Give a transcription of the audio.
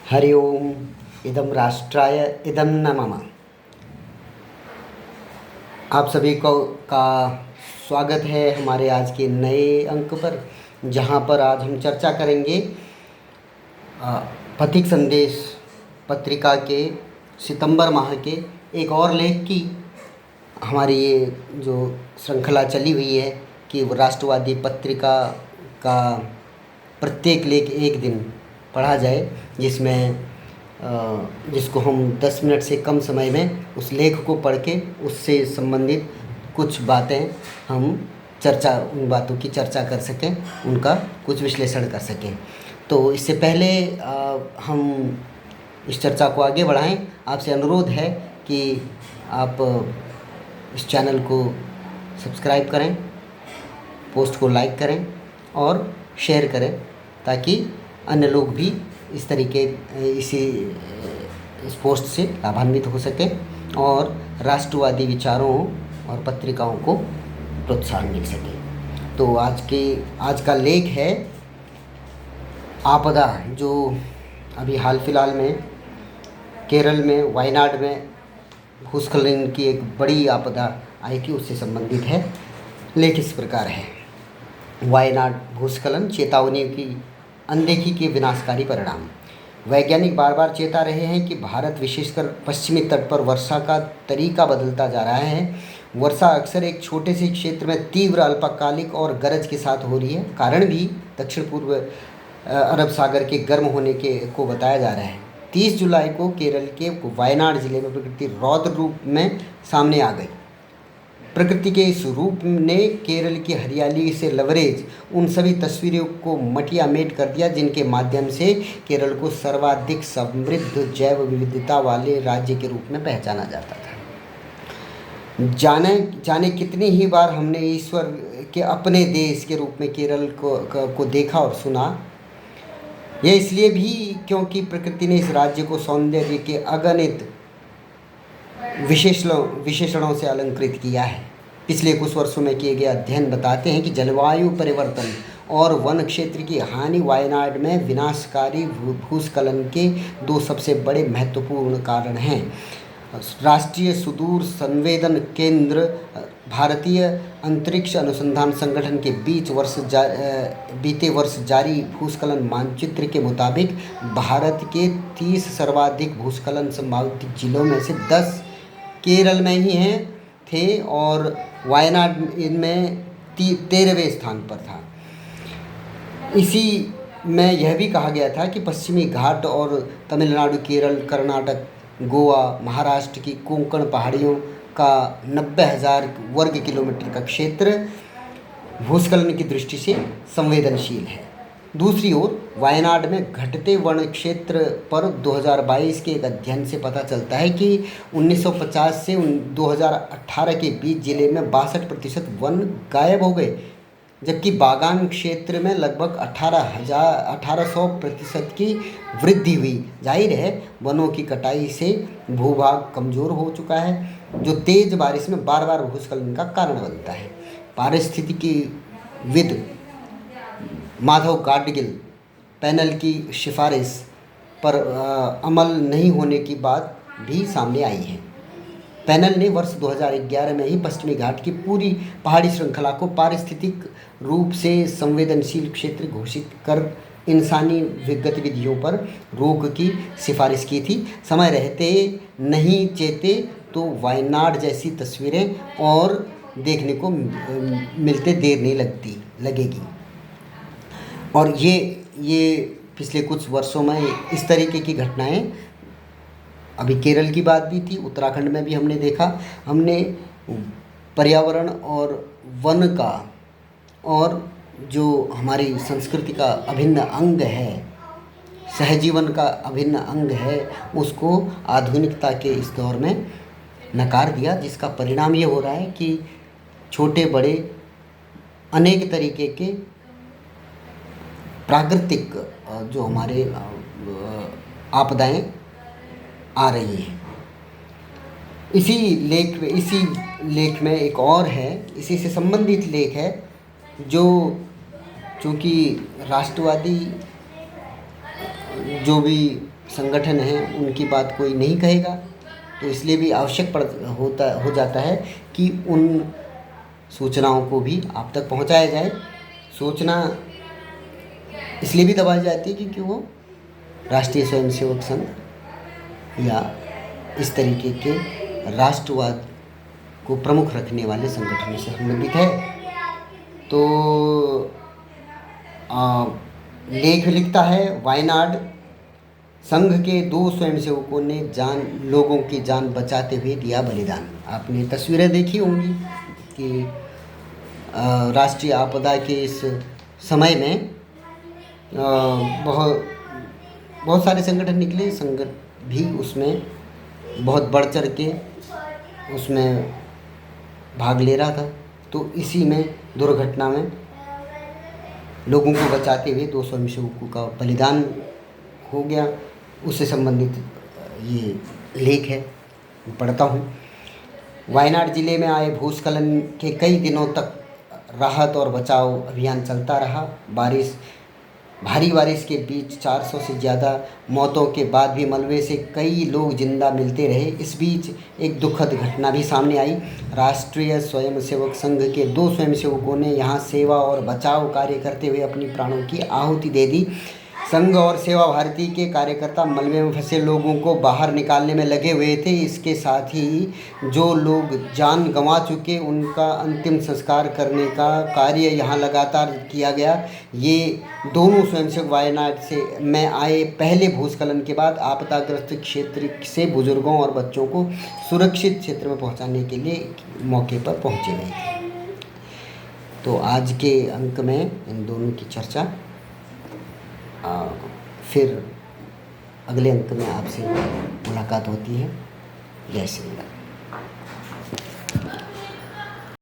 हरि ओम। इदं राष्ट्राय इदं न मम। आप सभी को का स्वागत है हमारे आज के नए अंक पर, जहां पर आज हम चर्चा करेंगे पथिक संदेश पत्रिका के सितंबर माह के एक और लेख की। हमारी ये जो श्रृंखला चली हुई है कि राष्ट्रवादी पत्रिका का प्रत्येक लेख एक दिन पढ़ा जाए, जिसको हम 10 मिनट से कम समय में उस लेख को पढ़ के उससे संबंधित कुछ बातें हम उन बातों की चर्चा कर सकें, उनका कुछ विश्लेषण कर सकें। तो इससे पहले हम इस चर्चा को आगे बढ़ाएं, आपसे अनुरोध है कि आप इस चैनल को सब्सक्राइब करें, पोस्ट को लाइक करें और शेयर करें, ताकि अन्य लोग भी इस पोस्ट से लाभान्वित हो सकें और राष्ट्रवादी विचारों और पत्रिकाओं को प्रोत्साहन मिल सके। तो आज का लेख है आपदा, जो अभी हाल फिलहाल में केरल में वायनाड में भूस्खलन की एक बड़ी आपदा आई थी, उससे संबंधित है। लेख इस प्रकार है: वायनाड भूस्खलन, चेतावनी की अनदेखी के विनाशकारी परिणाम। वैज्ञानिक बार बार चेता रहे हैं कि भारत, विशेषकर पश्चिमी तट पर वर्षा का तरीका बदलता जा रहा है। वर्षा अक्सर एक छोटे से क्षेत्र में तीव्र, अल्पकालिक और गरज के साथ हो रही है। कारण भी दक्षिण पूर्व अरब सागर के गर्म होने को बताया जा रहा है। 30 जुलाई को केरल के वायनाड जिले में प्रकृति रौद्र रूप में सामने आ गई। प्रकृति के इस रूप ने केरल की हरियाली से लवरेज उन सभी तस्वीरों को मटियामेट कर दिया जिनके माध्यम से केरल को सर्वाधिक समृद्ध जैव विविधता वाले राज्य के रूप में पहचाना जाता था। जाने कितनी ही बार हमने ईश्वर के अपने देश के रूप में केरल को देखा और सुना। यह इसलिए भी क्योंकि प्रकृति ने इस राज्य को सौंदर्य के अगणित विशेषणों से अलंकृत किया है। पिछले कुछ वर्षों में किए गए अध्ययन बताते हैं कि जलवायु परिवर्तन और वन क्षेत्र की हानि वायनाड में विनाशकारी भूस्खलन के दो सबसे बड़े महत्वपूर्ण कारण हैं। राष्ट्रीय सुदूर संवेदन केंद्र, भारतीय अंतरिक्ष अनुसंधान संगठन के बीते वर्ष जारी भूस्खलन मानचित्र के मुताबिक भारत के 30 सर्वाधिक भूस्खलन संभावित जिलों में से 10 केरल में ही थे और वायनाड इनमें 13वें स्थान पर था। इसी में यह भी कहा गया था कि पश्चिमी घाट और तमिलनाडु, केरल, कर्नाटक, गोवा, महाराष्ट्र की कोंकण पहाड़ियों का 90,000 वर्ग किलोमीटर का क्षेत्र भूस्खलन की दृष्टि से संवेदनशील है। दूसरी ओर वायनाड में घटते वन क्षेत्र पर 2022 के एक अध्ययन से पता चलता है कि 1950 से 2018 के बीच जिले में 62% वन गायब हो गए, जबकि बागान क्षेत्र में लगभग 1800% की वृद्धि हुई। जाहिर है, वनों की कटाई से भूभाग कमज़ोर हो चुका है, जो तेज़ बारिश में बार बार भूस्खलन का कारण बनता है। पारिस्थितिकीविद माधव गाडगिल पैनल की सिफारिश पर अमल नहीं होने की बात भी सामने आई है। पैनल ने वर्ष 2011 में ही पश्चिमी घाट की पूरी पहाड़ी श्रृंखला को पारिस्थितिक रूप से संवेदनशील क्षेत्र घोषित कर इंसानी गतिविधियों पर रोक की सिफारिश की थी। समय रहते नहीं चेते तो वायनाड जैसी तस्वीरें और देखने को मिलते देर नहीं लगेगी। और ये पिछले कुछ वर्षों में इस तरीके की घटनाएं, अभी केरल की बात भी थी, उत्तराखंड में भी हमने देखा। हमने पर्यावरण और वन का और जो हमारी संस्कृति का अभिन्न अंग है, सहजीवन का अभिन्न अंग है, उसको आधुनिकता के इस दौर में नकार दिया, जिसका परिणाम ये हो रहा है कि छोटे बड़े अनेक तरीके के प्राकृतिक जो हमारे आपदाएं आ रही हैं। इसी लेख में एक और है, इसी से संबंधित लेख है, जो चूँकि राष्ट्रवादी जो भी संगठन हैं उनकी बात कोई नहीं कहेगा, तो इसलिए भी आवश्यक हो जाता है कि उन सूचनाओं को भी आप तक पहुंचाया जाए। सूचना इसलिए भी दबाई जाती है क्योंकि वो राष्ट्रीय स्वयंसेवक संघ या इस तरीके के राष्ट्रवाद को प्रमुख रखने वाले संगठनों से संबंधित है। तो लेख लिखता है, वायनाड संघ के 2 स्वयंसेवकों ने लोगों की जान बचाते हुए दिया बलिदान। आपने तस्वीरें देखी होंगी कि राष्ट्रीय आपदा के इस समय में बहुत सारे संगठन निकले, संघ भी उसमें बहुत बढ़ चढ़ के उसमें भाग ले रहा था। तो इसी में दुर्घटना में लोगों को बचाते हुए 2 स्वयंसेवकों का बलिदान हो गया। उससे संबंधित ये लेख है, पढ़ता हूँ। वायनाड जिले में आए भूस्खलन के कई दिनों तक राहत और बचाव अभियान चलता रहा। भारी बारिश के बीच 400 से ज़्यादा मौतों के बाद भी मलबे से कई लोग जिंदा मिलते रहे। इस बीच एक दुखद घटना भी सामने आई। राष्ट्रीय स्वयंसेवक संघ के 2 स्वयंसेवकों ने यहाँ सेवा और बचाव कार्य करते हुए अपनी प्राणों की आहुति दे दी। संघ और सेवा भारती के कार्यकर्ता मलबे में फंसे लोगों को बाहर निकालने में लगे हुए थे। इसके साथ ही जो लोग जान गंवा चुके उनका अंतिम संस्कार करने का कार्य यहाँ लगातार किया गया। ये दोनों स्वयंसेवक वायनाड में आए पहले भूस्खलन के बाद आपदाग्रस्त क्षेत्र से बुजुर्गों और बच्चों को सुरक्षित क्षेत्र में पहुँचाने के लिए मौके पर पहुँचे हुए थे। तो आज के अंक में इन दोनों की चर्चा, फिर अगले अंक में आपसे मुलाकात होती है। जय श्री राम।